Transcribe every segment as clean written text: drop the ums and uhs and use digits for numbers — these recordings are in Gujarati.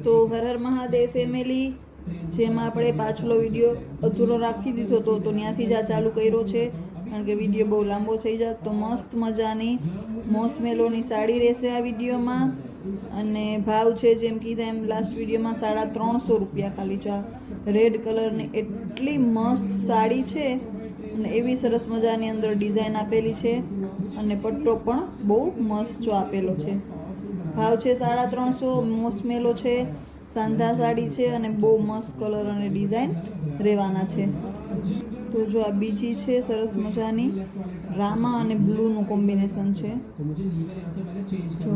તો હર હર મહાદેવ ફેમિલી, જેમાં આપણે પાછલો વિડીયો અધૂરો રાખી દીધો હતો તો ત્યાંથી જ આ ચાલુ કર્યો છે, કારણ કે વિડીયો બહુ લાંબો થઈ જાય. તો મસ્ત મજાની મોસમેલોની સાડી રહેશે આ વિડીયોમાં, અને ભાવ છે જેમ કીધા એમ લાસ્ટ વિડીયોમાં 350 રૂપિયા ખાલી. જો રેડ કલરની એટલી મસ્ત સાડી છે અને એવી સરસ મજાની અંદર ડિઝાઇન આપેલી છે, અને પટ્ટો પણ બહુ મસ્ત જો આપેલો છે. ભાવ છે 350. મોસમેલો છે, સાંધા સાડી છે, અને બહુ મસ્ત કલર અને ડિઝાઇન રહેવાના છે. તો જો આ બીજી છે સરસ મજાની, રામા અને બ્લૂનું કોમ્બિનેશન છે. જો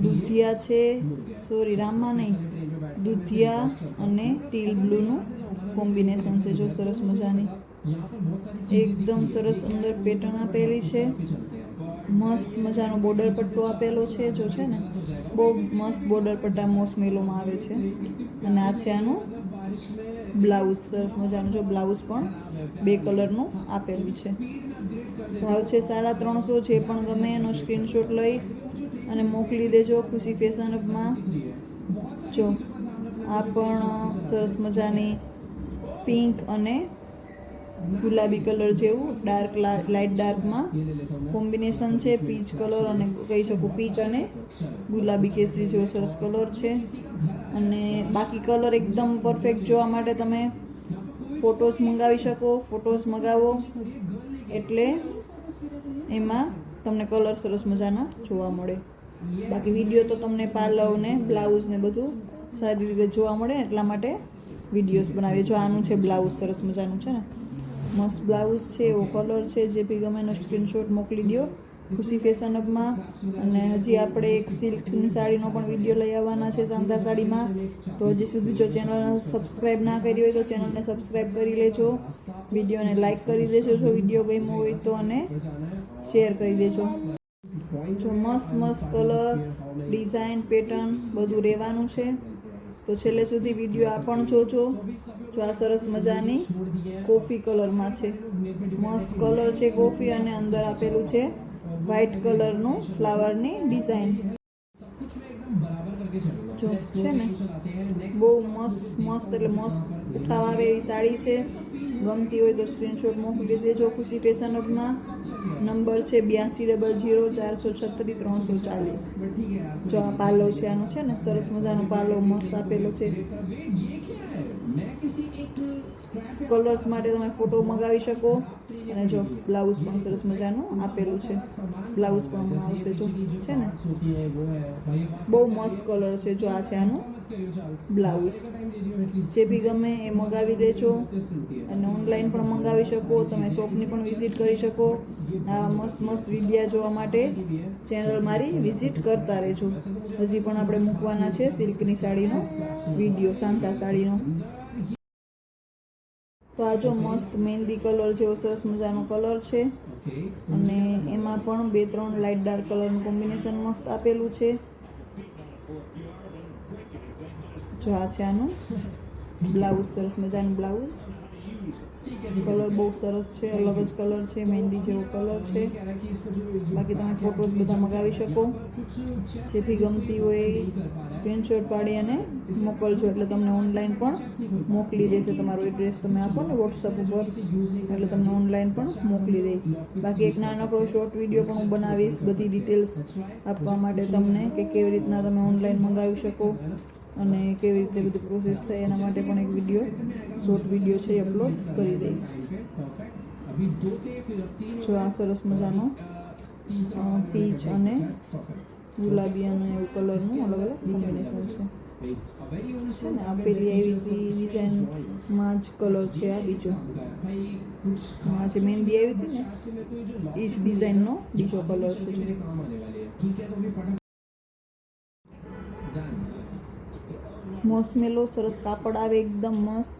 દુધિયા છે, સોરી રામા નહીં, દુધિયા અને ટીલ બ્લૂનું કોમ્બિનેશન છે. જો સરસ મજાની એકદમ સરસ અંદર પેટર્ન આપેલી છે, મસ્ત મજાનો બોર્ડર પટ્ટો આપેલો છે. જો છે ને બહુ મસ્ત બોર્ડર પટ્ટા મોસમેલોમાં આવે છે, અને આ છે આનું બ્લાઉઝ. સરસ મજાનું જો બ્લાઉઝ પણ 2 કલરનું આપેલું છે. ભાવ છે 350. જે પણ ગમે એનો સ્ક્રીનશોટ લઈ અને મોકલી દેજો ખુશી ફેશન હબમાં. જો આ પણ સરસ મજાની પિંક અને ગુલાબી કલર જેવું ડાર્ક લાઇટ ડાર્કમાં કોમ્બિનેશન છે. પીચ કલર અને કહી શકું પીચ અને ગુલાબી કેસરી જેવો સરસ કલર છે. અને બાકી કલર એકદમ પરફેક્ટ જોવા માટે તમે ફોટોસ મંગાવી શકો. ફોટોસ મંગાવો એટલે એમાં તમને કલર સરસ મજાના જોવા મળે. બાકી વિડીયો તો તમને પાર્લર ને બ્લાઉઝ ને બધું સારી રીતે જોવા મળે ને એટલા માટે વિડીયોઝ બનાવીએ. જો આનું છે બ્લાઉઝ, સરસ મજાનું છે ને, મસ્ત બ્લાઉઝ છે, એવો કલર છે. જે બી ગમે એનો સ્ક્રીનશોટ મોકલી દો ખુશી ફેશન હબમાં. અને હજી આપણે એક સિલ્કની સાડીનો પણ વિડીયો લઈ આવવાના છે, સાંધા સાડીમાં. તો હજી સુધી જો ચેનલ સબસ્ક્રાઈબ ના કરી હોય તો ચેનલને સબસ્ક્રાઈબ કરી લેજો, વિડીયોને લાઇક કરી દેજો જો વિડીયો ગમ્યો હોય તો, અને શેર કરી દેજો. જો મસ્ત મસ્ત કલર, ડિઝાઇન, પેટર્ન બધું રહેવાનું છે. તો છેલ્લે સુધી વિડીયો આ પણ જોજો. જો આ સરસ મજાની કોફી કલરમાં છે, મસ્ત કલર છે કોફી, અને અંદર આપેલું છે વ્હાઇટ કલરનું ફ્લાવરની ડિઝાઇન. જો છે ને બહુ મસ્ત મસ્ત એટલે મસ્ત ઉઠાવ આવે એવી સાડી છે. ગમતી હોય તો સ્ક્રીનશોટ મોકલી દેજો ખુશી ફેશન હબમાં. નંબર છે 8200466340. જો આ પાલો છે આનો છે ને સરસ મજાનો પાલો મસ્ત આપેલો છે. કલર્સ માટે તમે ફોટો મંગાવી શકો. અને જો બ્લાઉઝ પણ સરસ મજાનું આપેલું છે, બ્લાઉઝ પણ હમણાં આવશે. જો છે ને બહુ મસ્ત કલર છે. જો આ છે આનું બ્લાઉઝ. જે બી ગમે એ મંગાવી દેજો, અને ઓનલાઈન પણ મંગાવી શકો. તમે શોપની પણ વિઝિટ કરી શકો. આ મસ્ત મસ્ત વિડીયા જોવા માટે ચેનલ મારી વિઝિટ કરતા રહેજો. હજી પણ આપણે મૂકવાના છે સિલ્કની સાડીનો વિડીયો, સાંધા સાડીનો. તો આ જો મસ્ત મહેંદી કલર જેવો સરસ મજાનો કલર છે, અને એમાં પણ 2-3 લાઇટ ડાર્ક કલરનું કોમ્બિનેશન મસ્ત આપેલું છે. જો આ છે આનું બ્લાઉઝ, સરસ મજાનું બ્લાઉઝ. કલર બહુ સરસ છે, અલગ જ કલર છે, મહેંદી જેવો કલર છે. બાકી તમે ફોટોસ બધા મંગાવી શકો. જેથી ગમતી હોય સ્ક્રીનશોટ પાડી અને મોકલજો, એટલે તમને ઓનલાઈન પણ મોકલી દેશે. તમારો એડ્રેસ તમે આપો ને વોટ્સઅપ ઉપર, એટલે તમને ઓનલાઈન પણ મોકલી દે. બાકી એક નાનકડો શોર્ટ વિડીયો પણ હું બનાવીશ બધી ડિટેલ્સ આપવા માટે તમને, કે કેવી રીતના તમે ઓનલાઈન મંગાવી શકો અને કેવી રીતે બધી પ્રોસેસ થાય એના માટે પણ એક વિડીયો, શોર્ટ વિડીયો છે એ અપલોડ કરી દઈશ. જો આ સરસ મજાનો પીચ અને ગુલાબી અને એવું કલરનું અલગ અલગ કોમ્બિનેશન છે. ને આ પેલી એવી ડિઝાઇનમાં જ કલર છે. આ બીજો આ જે મહેંદી આવી હતી ને એ જ ડિઝાઇનનો બીજો કલર છે. મોસમેલો સરસ કાપડ આવે એકદમ મસ્ત.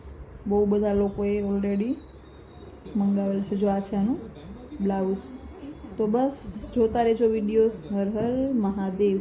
બહુ બધા લોકોએ ઓલરેડી મંગાવેલ છે. જો આ છે આનું બ્લાઉઝ. તો બસ જોતા રહેજો વિડીયોઝ. હર હર મહાદેવ.